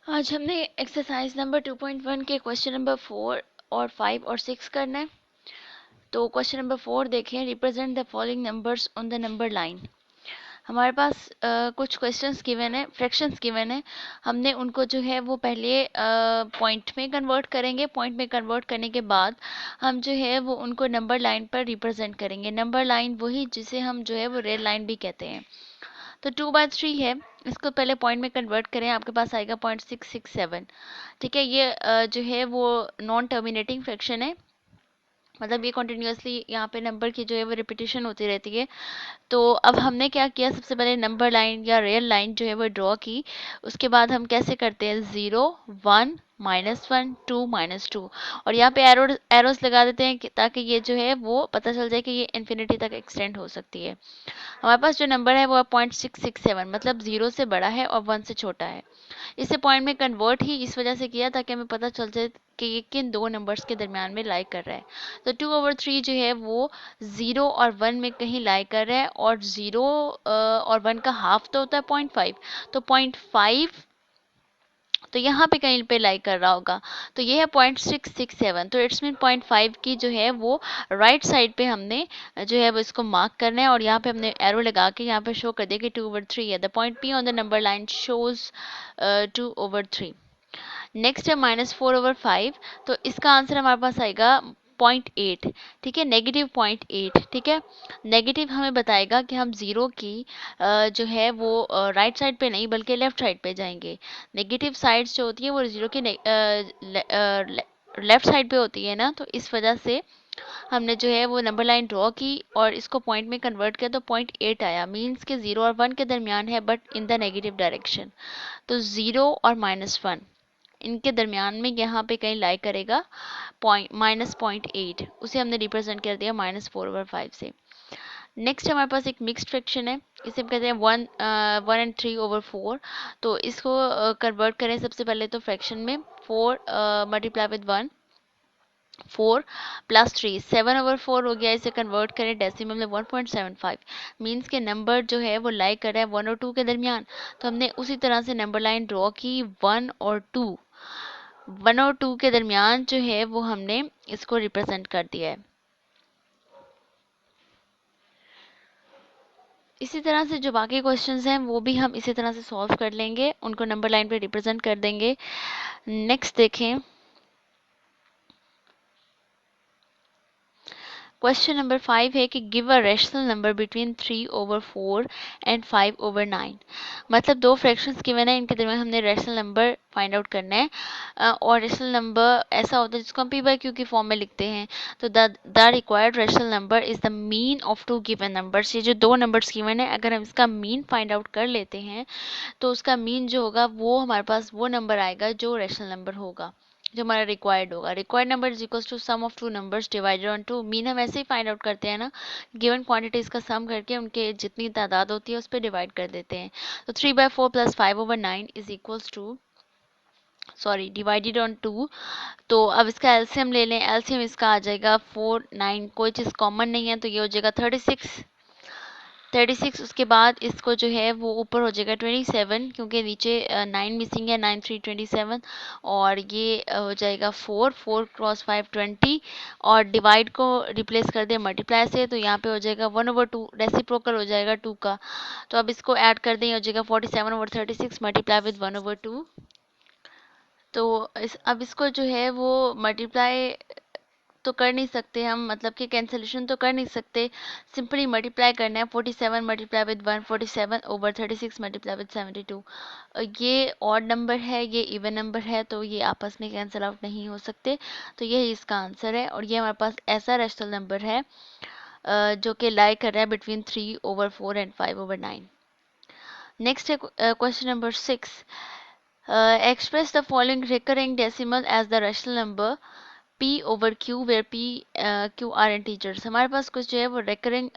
आज हमने exercise number 2.1 के क्वेश्चन नंबर 4 और 5 और 6 करना है। तो क्वेश्चन नंबर 4 देखें, represent the following numbers on the number line. हमारे पास कुछ क्वेश्चंस गिवन है, फ्रैक्शंस गिवन है। हमने उनको जो है वो पहले पॉइंट में कन्वर्ट करेंगे। पॉइंट में कन्वर्ट करने के बाद हम जो है वो उनको नंबर लाइन पर रिप्रेजेंट करेंगे। नंबर लाइन वही जिसे हम जो है वो रेल लाइन भी कहते हैं। तो 2/3 है, इसको पहले पॉइंट में कन्वर्ट करें, आपके पास आएगा 0.667। ठीक है, ये जो है वो नॉन टर्मिनेटिंग फ्रैक्शन है, मतलब ये कॉन्टिन्यूसली यहाँ पे नंबर की जो है वो रिपीटेशन होती रहती है। तो अब हमने क्या किया, सबसे पहले नंबर लाइन या रियल लाइन जो है वो ड्रॉ की। उसके बाद हम कैसे करते हैं, 0 1 -1 2 -2, और यहाँ पे एरोस लगा देते हैं ताकि ये जो है वो पता चल जाए कि ये इन्फिनिटी तक एक्सटेंड हो सकती है। हमारे पास जो नंबर है वो 0.667, मतलब 0 से बड़ा है और 1 से छोटा है। इसे पॉइंट में कन्वर्ट ही इस वजह से किया ताकि हमें पता चल जाए कि ये किन दो नंबर्स के दरमियान में लाई कर रहा है। तो 2/3 जो है वो 0 और 1 में कहीं लाई कर रहा है, और 0 और 1 का हाफ तो होता है 0.5, तो 0.5 तो यहाँ पे कहीं पे लाई कर रहा होगा। तो ये है 0.667, तो इट्स मीन 0.5 की जो है वो राइट साइड पे हमने जो है वो इसको मार्क करना है, और यहाँ पे हमने एरो लगा के यहाँ पे शो कर दिया कि 2/3 है। The point P on the number line shows 2/3। Next है -4/5, तो इसका आंसर हमारे पास आएगा 0.8। ठीक है, -0.8। ठीक है, नेगेटिव हमें बताएगा कि हम जीरो की जो है वो राइट साइड पे नहीं बल्कि लेफ्ट साइड पे जाएंगे। नेगेटिव साइड्स जो होती है वो जीरो की लेफ्ट साइड पे होती है ना, तो इस वजह से हमने जो है वो नंबर लाइन ड्रॉ की और इसको पॉइंट में कन्वर्ट किया, तो 0.8 आया। मीन्स के 0 और 1 के दरमियान है but in the negative direction. तो 0 और -1 इनके दरमियान में यहाँ पे कहीं लाई करेगा -0.8, उसे हमने रिप्रेजेंट कर दिया -4/5 से। नेक्स्ट हमारे पास एक मिक्स्ड फ्रैक्शन है, इसे हम कहते हैं 1 and 3/4। तो इसको कन्वर्ट करें सबसे पहले तो फ्रैक्शन में, 4 मल्टीप्लाई विद 1, 4 + 3 7/4 हो गया। इसे कन्वर्ट करें डेसिमल में 1.75, मीन्स के नंबर जो है वो लाई कर रहा है 1 और 2 के दरमियान। तो हमने उसी तरह से नंबर लाइन ड्रॉ की 1 और 2, 1 और 2 के दरमियान जो है वो हमने इसको रिप्रेजेंट कर दिया है। इसी तरह से जो बाकी क्वेश्चंस हैं वो भी हम इसी तरह से सॉल्व कर लेंगे, उनको नंबर लाइन पे रिप्रेजेंट कर देंगे। नेक्स्ट देखें, क्वेश्चन नंबर 5 है कि give a rational number between 3/4 and 5/9। मतलब दो फ्रैक्शंस गिवन है, इनके दरमियान हमने रेशनल नंबर फाइंड आउट करना है। और रेशनल नंबर ऐसा होता है जिसको हम p/q की फॉर्म में लिखते हैं। तो the required rational number is the mean of two given numbers. ये जो दो नंबर्स गिवन है, अगर हम इसका मीन फाइंड आउट कर लेते हैं तो उसका मीन जो होगा वो हमारे पास वो नंबर आएगा जो रेशनल नंबर होगा, जो हमारा रिक्वायर्ड होगा। Required number is equals to sum of two numbers divided on two. Mean हम ऐसे ही फाइंड आउट करते हैं ना, गिवन क्वांटिटीज का सम करके उनके जितनी तादाद होती है उस पर डिवाइड कर देते हैं। तो 3/4 + 5/9 is equals to, sorry, divided on 2। तो अब इसका एलसीएम ले लें, एलसीएम इसका आ जाएगा 4 9, कोई चीज़ कॉमन नहीं है तो ये हो जाएगा 36। उसके बाद इसको जो है वो ऊपर हो जाएगा 27, क्योंकि नीचे 9 मिसिंग है, 9 3 27, और ये हो जाएगा 4 × 5 20, और डिवाइड को रिप्लेस कर दे मल्टीप्लाई से, तो यहाँ पे हो जाएगा 1/2, रेसिप्रोकल हो जाएगा 2 का। तो अब इसको ऐड कर दें, हो जाएगा 47/36 मल्टीप्लाई विद 1/2। तो अब इसको जो है वो मल्टीप्लाई तो कर नहीं सकते हम, मतलब कि कैंसिलेशन तो कर नहीं सकते, सिंपली मल्टीप्लाई करना है। 47 मल्टीप्लाई विद 1, 47/36 मल्टीप्लाई विद 72। ये ऑड नंबर है, ये इवन नंबर है, तो ये आपस में कैंसिल आउट नहीं हो सकते। तो यही इसका आंसर है, और ये हमारे पास ऐसा रेशनल नंबर है जो कि लाई कर रहा है बिटवीन 3/4 एंड 5/9। नेक्स्ट है question number 6। Express the following recurring decimal as the rational number p/q where q are integers। हमारे पास कुछ जो है वो recurring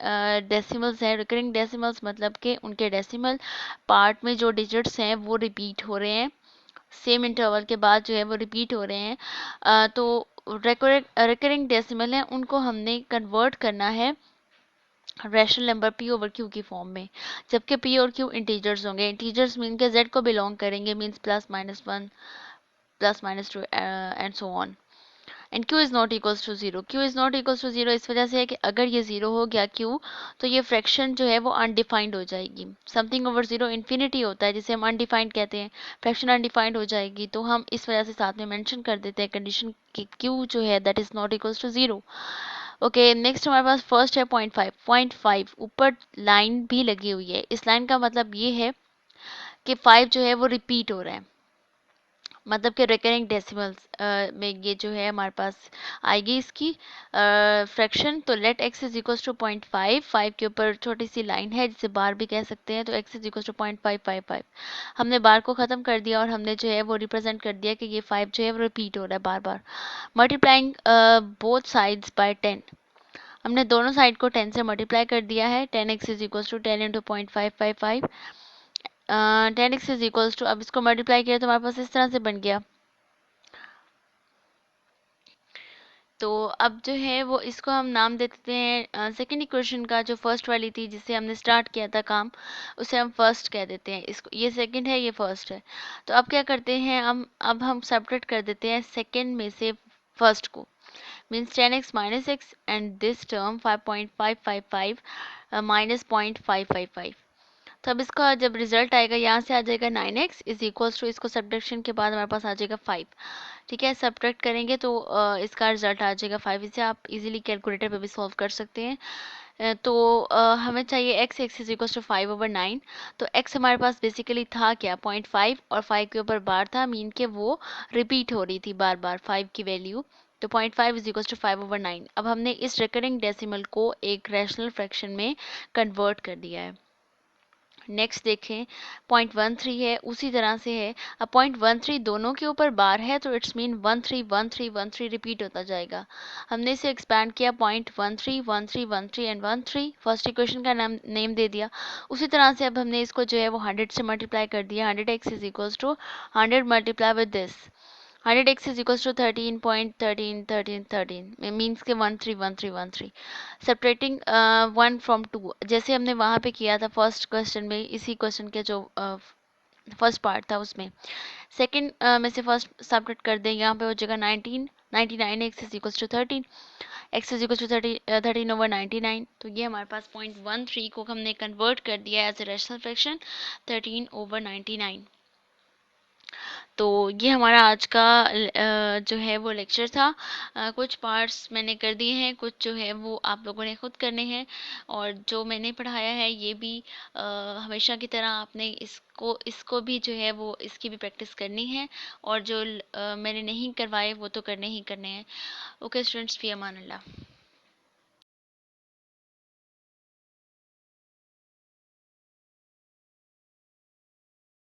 decimals हैं। recurring decimals मतलब कि उनके decimal part में जो digits हैं वो repeat हो रहे हैं, सेम इंटरवल के बाद जो है वो रिपीट हो रहे हैं। तो recurring decimal है, उनको हमने कन्वर्ट करना है rational number p over q की फॉर्म में, जबकि p और q इंटीजर्स होंगे। इंटीजर्स मीन के z को बिलोंग करेंगे, means +-1 +-2 and so on. And q is not equals to zero. q is not equals to zero इस वजह से है कि अगर ये जीरो हो गया q, तो ये फ्रैक्शन जो है वो अनडिफाइंड हो जाएगी। समथिंग ओवर जीरो इन्फिनिटी होता है जिसे हम अनडिफाइंड कहते हैं, फ्रैक्शन अनडिफाइंड हो जाएगी, तो हम इस वजह से साथ में मेंशन कर देते हैं कंडीशन कि q जो है that is not equals to zero. Okay, next हमारे पास फर्स्ट है 0.5। 0.5 ऊपर लाइन भी लगी हुई है, इस लाइन का मतलब ये है कि 5 जो है वो रिपीट हो रहा है, मतलब कि रिकरिंग डेसिमल्स में ये जो है हमारे पास आएगी इसकी फ्रैक्शन। तो let x is equals to 0.5। 5 के ऊपर छोटी सी लाइन है जिसे बार भी कह सकते हैं, तो x इज इक्वल्स टू 0.555। हमने बार को ख़त्म कर दिया और हमने जो है वो रिप्रेजेंट कर दिया कि ये 5 जो है वो रिपीट हो रहा है बार बार। मल्टीप्लाइंग बोथ साइड्स बाय 10, हमने दोनों साइड को 10 से मल्टीप्लाई कर दिया है। 10x is equals to 10 into 0.555। 10x is equals to, अब इसको मल्टीप्लाई किया तो हमारे पास इस तरह से बन गया। तो अब जो है वो इसको हम नाम दे देते हैं सेकेंड इक्वेशन का, जो फर्स्ट वाली थी जिससे हमने स्टार्ट किया था काम, उसे हम फर्स्ट कह देते हैं। इसको ये सेकंड है, ये फर्स्ट है। तो अब क्या करते हैं हम, अब हम सेपरेट कर देते हैं सेकंड में से फर्स्ट को, means 10x minus x and this term 5.555 minus 0.555। तो अब इसका जब रिजल्ट आएगा यहाँ से आ जाएगा 9x इज इक्वल्स टू, इसको सब्ट्रैक्शन के बाद हमारे पास आ जाएगा 5। ठीक है, सब्ट्रैक्ट करेंगे तो इसका रिजल्ट आ जाएगा 5। इसे आप इजीली कैलकुलेटर पे भी सॉल्व कर सकते हैं। तो हमें चाहिए x इज इक्वल्स टू 5/9। तो x हमारे पास बेसिकली था क्या, 0.5 और 5 के ऊपर बार था, मीन के वो रिपीट हो रही थी बार बार 5 की वैल्यू। तो 0.5 इज इक्वल्स टू 5/9। अब हमने इस रिकरिंग डेसिमल को एक रैशनल फ्रैक्शन में कन्वर्ट कर दिया है। नेक्स्ट देखें 0.13 है, उसी तरह से है। अब 0.13 दोनों के ऊपर बार है तो इट्स मीन 13 13 13 रिपीट होता जाएगा। हमने इसे एक्सपैंड किया 0.13 13 13 एंड 13, फर्स्ट इक्वेशन का नाम नेम दे दिया। उसी तरह से अब हमने इसको जो है वो 100 से मल्टीप्लाई कर दिया। 100x is equals to 100 multiply with this, 100x is equals to 13.1313 means के 131313। सेपरेटिंग 1 फ्रॉम 2, जैसे हमने वहाँ पे किया था फर्स्ट क्वेश्चन में, इसी क्वेश्चन के जो फर्स्ट पार्ट था उसमें सेकंड में से फर्स्ट सब्ट्रैक्ट कर दें, यहाँ पे हो जाएगा 19 99 x is equals to 13, x is equals to 13 over 99। तो ये हमारे पास 0.13 को हमने कन्वर्ट कर दिया as a rational fraction 13 over 99। तो ये हमारा आज का जो है वो लेक्चर था। कुछ पार्ट्स मैंने कर दिए हैं, कुछ जो है वो आप लोगों ने खुद करने हैं, और जो मैंने पढ़ाया है ये भी हमेशा की तरह आपने इसको भी जो है वो इसकी भी प्रैक्टिस करनी है, और जो मैंने नहीं करवाए वो तो करने ही करने हैं। ओके स्टूडेंट्स, फी अमान अल्लाह।